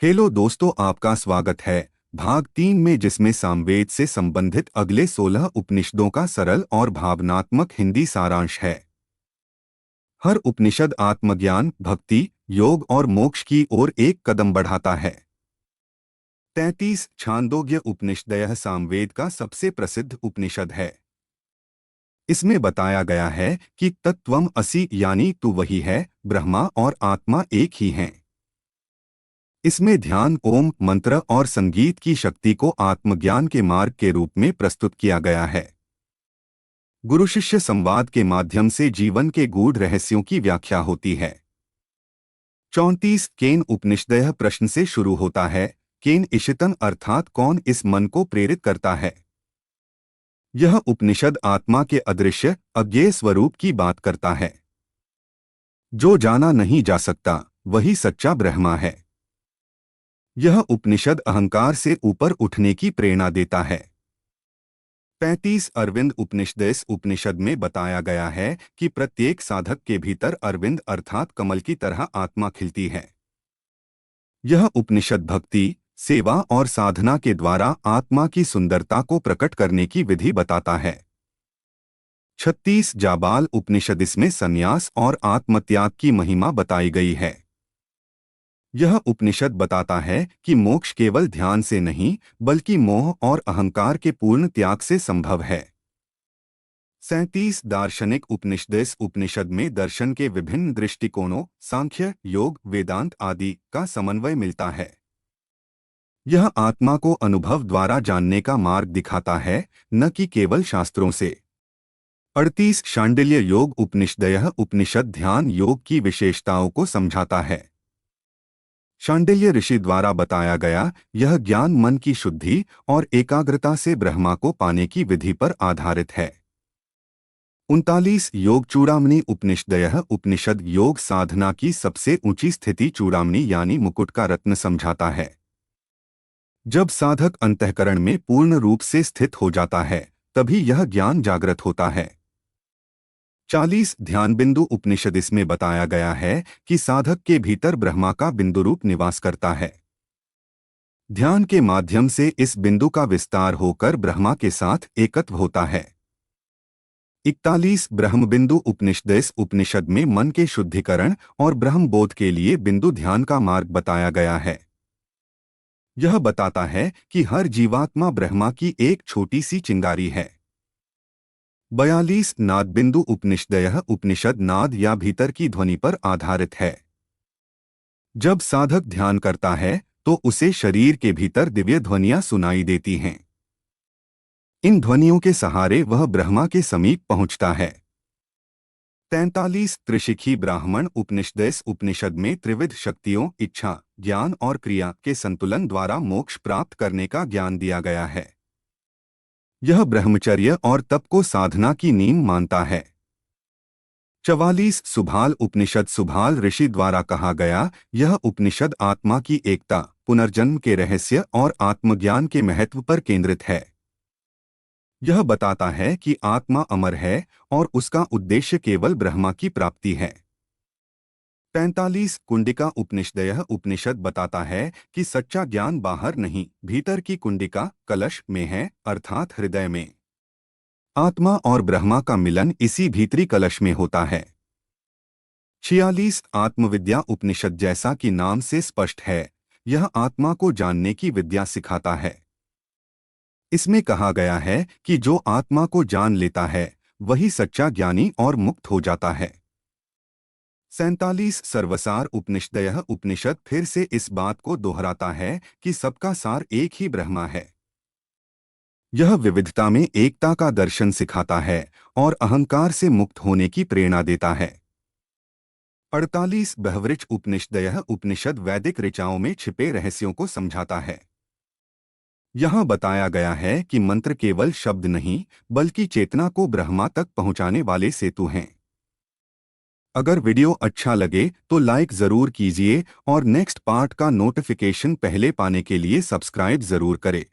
Hello दोस्तों, आपका स्वागत है भाग 3 में, जिसमें सामवेद से संबंधित अगले 16 उपनिषदों का सरल और भावनात्मक हिंदी सारांश है। हर उपनिषद आत्मज्ञान, भक्ति, योग और मोक्ष की ओर एक कदम बढ़ाता है। 33 छांदोग्य उपनिषद यह सामवेद का सबसे प्रसिद्ध उपनिषद है। इसमें बताया गया है कि तत्त्वम् असि, यानी तू वही है, ब्रह्मा और आत्मा एक ही हैं। इसमें ध्यान, ओम मंत्र और संगीत की शक्ति को आत्मज्ञान के मार्ग के रूप में प्रस्तुत किया गया है। गुरु शिष्य संवाद के माध्यम से जीवन के गूढ़ रहस्यों की व्याख्या होती है। 34 केन उपनिषद यह प्रश्न से शुरू होता है, केन इशितन, अर्थात कौन इस मन को प्रेरित करता है। यह उपनिषद आत्मा के अदृश्य अज्ञेय स्वरूप की बात करता है। जो जाना नहीं जा सकता वही सच्चा ब्रह्मा है। यह उपनिषद अहंकार से ऊपर उठने की प्रेरणा देता है। 35 अरविंद उपनिषद इस उपनिषद में बताया गया है कि प्रत्येक साधक के भीतर अरविंद अर्थात कमल की तरह आत्मा खिलती है। यह उपनिषद भक्ति, सेवा और साधना के द्वारा आत्मा की सुंदरता को प्रकट करने की विधि बताता है। 36 जाबाल उपनिषद, इसमें संन्यास और आत्मत्याग की महिमा बताई गई है। यह उपनिषद बताता है कि मोक्ष केवल ध्यान से नहीं, बल्कि मोह और अहंकार के पूर्ण त्याग से संभव है। 37 दार्शनिक उपनिषद इस उपनिषद में दर्शन के विभिन्न दृष्टिकोणों, सांख्य, योग, वेदांत आदि का समन्वय मिलता है। यह आत्मा को अनुभव द्वारा जानने का मार्ग दिखाता है, न कि केवल शास्त्रों से। 38 शांडिल्य योग उपनिषद यह उपनिषद ध्यान योग की विशेषताओं को समझाता है। शांडिल्य ऋषि द्वारा बताया गया यह ज्ञान मन की शुद्धि और एकाग्रता से ब्रह्मा को पाने की विधि पर आधारित है। 39 योग चूड़ामणि उपनिषद यह उपनिषद योग साधना की सबसे ऊंची स्थिति चूड़ामणि यानी मुकुट का रत्न समझाता है। जब साधक अंतःकरण में पूर्ण रूप से स्थित हो जाता है, तभी यह ज्ञान जागृत होता है। 40 ध्यान बिंदु उपनिषद, इसमें बताया गया है कि साधक के भीतर ब्रह्मा का बिंदु रूप निवास करता है। ध्यान के माध्यम से इस बिंदु का विस्तार होकर ब्रह्मा के साथ एकत्व होता है। 41 ब्रह्म बिंदु उपनिषद इस उपनिषद में मन के शुद्धिकरण और ब्रह्म बोध के लिए बिंदु ध्यान का मार्ग बताया गया है। यह बताता है कि हर जीवात्मा ब्रह्मा की एक छोटी सी चिंगारी है। 42 नाद बिंदु उपनिषद यह उपनिषद नाद या भीतर की ध्वनि पर आधारित है। जब साधक ध्यान करता है तो उसे शरीर के भीतर दिव्य ध्वनियां सुनाई देती हैं। इन ध्वनियों के सहारे वह ब्रह्मा के समीप पहुंचता है। 43 त्रिशिखी ब्राह्मण उपनिषद इस उपनिषद में त्रिविध शक्तियों, इच्छा, ज्ञान और क्रिया के संतुलन द्वारा मोक्ष प्राप्त करने का ज्ञान दिया गया है। यह ब्रह्मचर्य और तप को साधना की नींव मानता है। 44 सुभाल उपनिषद सुभाल ऋषि द्वारा कहा गया यह उपनिषद आत्मा की एकता, पुनर्जन्म के रहस्य और आत्मज्ञान के महत्व पर केंद्रित है। यह बताता है कि आत्मा अमर है और उसका उद्देश्य केवल ब्रह्मा की प्राप्ति है। 45 कुंडिका उपनिषद यह उपनिषद बताता है कि सच्चा ज्ञान बाहर नहीं, भीतर की कुंडिका कलश में है, अर्थात हृदय में। आत्मा और ब्रह्मा का मिलन इसी भीतरी कलश में होता है। 46 आत्मविद्या उपनिषद जैसा कि नाम से स्पष्ट है, यह आत्मा को जानने की विद्या सिखाता है। इसमें कहा गया है कि जो आत्मा को जान लेता है वही सच्चा ज्ञानी और मुक्त हो जाता है। 47 सर्वसार उपनिषद यह उपनिषद फिर से इस बात को दोहराता है कि सबका सार एक ही ब्रह्मा है। यह विविधता में एकता का दर्शन सिखाता है और अहंकार से मुक्त होने की प्रेरणा देता है। 48 बहवृच उपनिषद यह उपनिषद वैदिक ऋचाओं में छिपे रहस्यों को समझाता है। यहाँ बताया गया है कि मंत्र केवल शब्द नहीं, बल्कि चेतना को ब्रह्मा तक पहुँचाने वाले सेतु हैं। अगर वीडियो अच्छा लगे तो लाइक ज़रूर कीजिए और नेक्स्ट पार्ट का नोटिफिकेशन पहले पाने के लिए सब्सक्राइब ज़रूर करें।